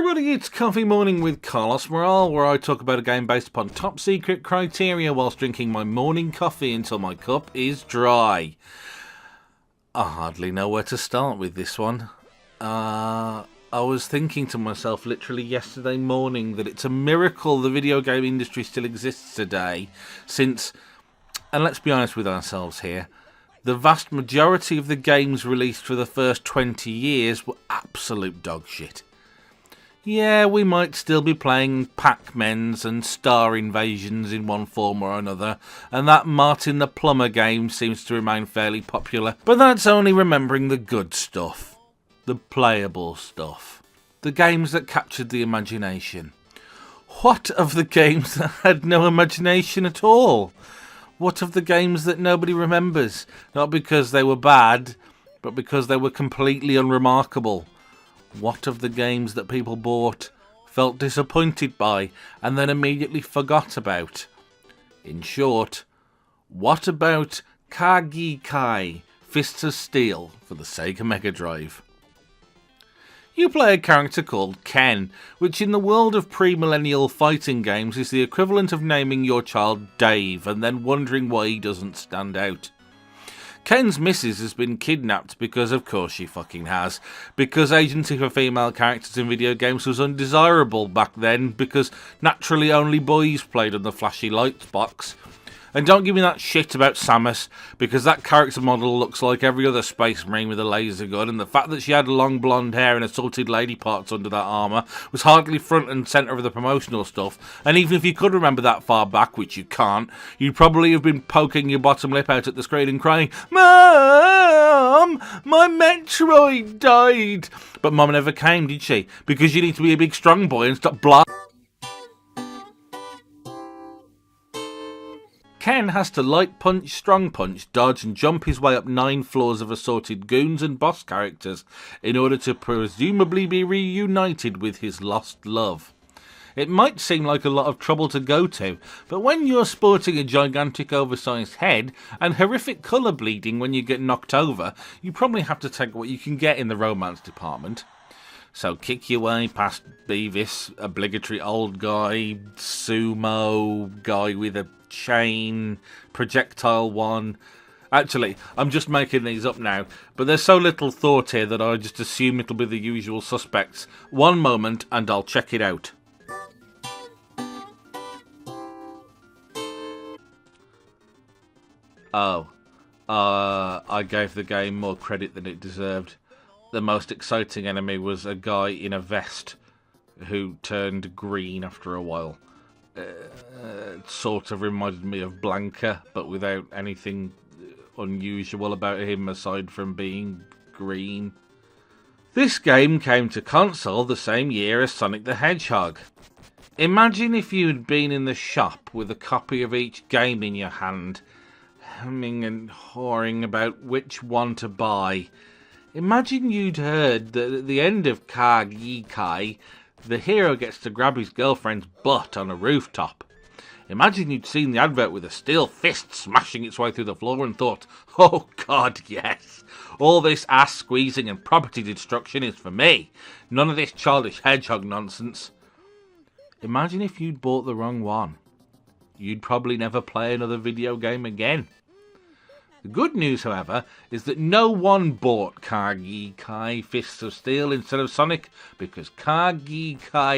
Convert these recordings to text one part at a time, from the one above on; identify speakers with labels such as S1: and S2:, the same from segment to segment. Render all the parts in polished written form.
S1: everybody, it's Coffee Morning with Karlos, where I talk about a game based upon top secret criteria whilst drinking my morning coffee until my cup is dry. I hardly know where to start with this one. I was thinking to myself literally yesterday morning that it's a miracle the video game industry still exists today, since, and let's be honest with ourselves here, the vast majority of the games released for the first 20 years were absolute dog shit. Yeah, we might still be playing Pac-Mans and Star Invasions in one form or another, and that Martin the Plumber game seems to remain fairly popular, but that's only remembering the good stuff. The playable stuff. The games that captured the imagination. What of the games that had no imagination at all? What of the games that nobody remembers? Not because they were bad, but because they were completely unremarkable. What of the games that people bought, felt disappointed by, and then immediately forgot about? In short, what about Kai Fists of Steel for the Sega Megadrive? You play a character called Ken, which in the world of pre-millennial fighting games is the equivalent of naming your child Dave and then wondering why he doesn't stand out. Ken's missus has been kidnapped because of course she fucking has, because agency for female characters in video games was undesirable back then because naturally only boys played on the flashy lights box. And don't give me that shit about Samus, because that character model looks like every other Space Marine with a laser gun, and the fact that she had long blonde hair and assaulted lady parts under that armour was hardly front and centre of the promotional stuff, and even if you could remember that far back, which you can't, you'd probably have been poking your bottom lip out at the screen and crying, "Mum, my Metroid died!" But Mum never came, did she? Because you need to be a big strong boy and stop Ken has to light punch, strong punch, dodge and jump his way up 9 floors of assorted goons and boss characters in order to presumably be reunited with his lost love. It might seem like a lot of trouble to go to, but when you're sporting a gigantic oversized head and horrific colour bleeding when you get knocked over, you probably have to take what you can get in the romance department. So kick your way past Beavis, obligatory old guy, sumo, guy with a chain, projectile one. Actually, I'm just making these up now, but there's so little thought here that I just assume it'll be the usual suspects. One moment and I'll check it out. I gave the game more credit than it deserved. The most exciting enemy was a guy in a vest who turned green after a while. It sort of reminded me of Blanca, but without anything unusual about him aside from being green. This game came to console the same year as Sonic the Hedgehog. Imagine if you'd been in the shop with a copy of each game in your hand, humming and hawing about which one to buy. Imagine you'd heard that at the end of Kai, the hero gets to grab his girlfriend's butt on a rooftop. Imagine you'd seen the advert with a steel fist smashing its way through the floor and thought, "Oh God, yes! All this ass squeezing and property destruction is for me. None of this childish hedgehog nonsense." Imagine if you'd bought the wrong one. You'd probably never play another video game again. The good news, however, is that no one bought Kai Fists of Steel instead of Sonic, because Kai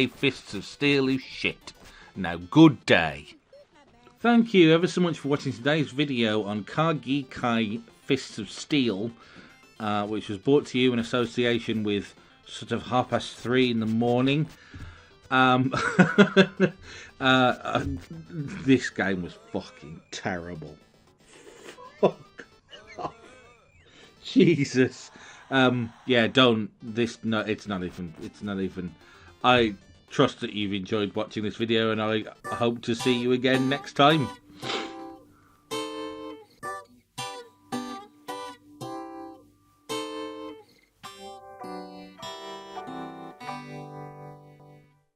S1: Fists of Steel is shit. Now, good day. Thank you ever so much for watching today's video on Kai Fists of Steel, which was brought to you in association with sort of 3:30 in the morning. This game was fucking terrible. Jesus. Yeah, it's not even. I trust that you've enjoyed watching this video, and I hope to see you again next time.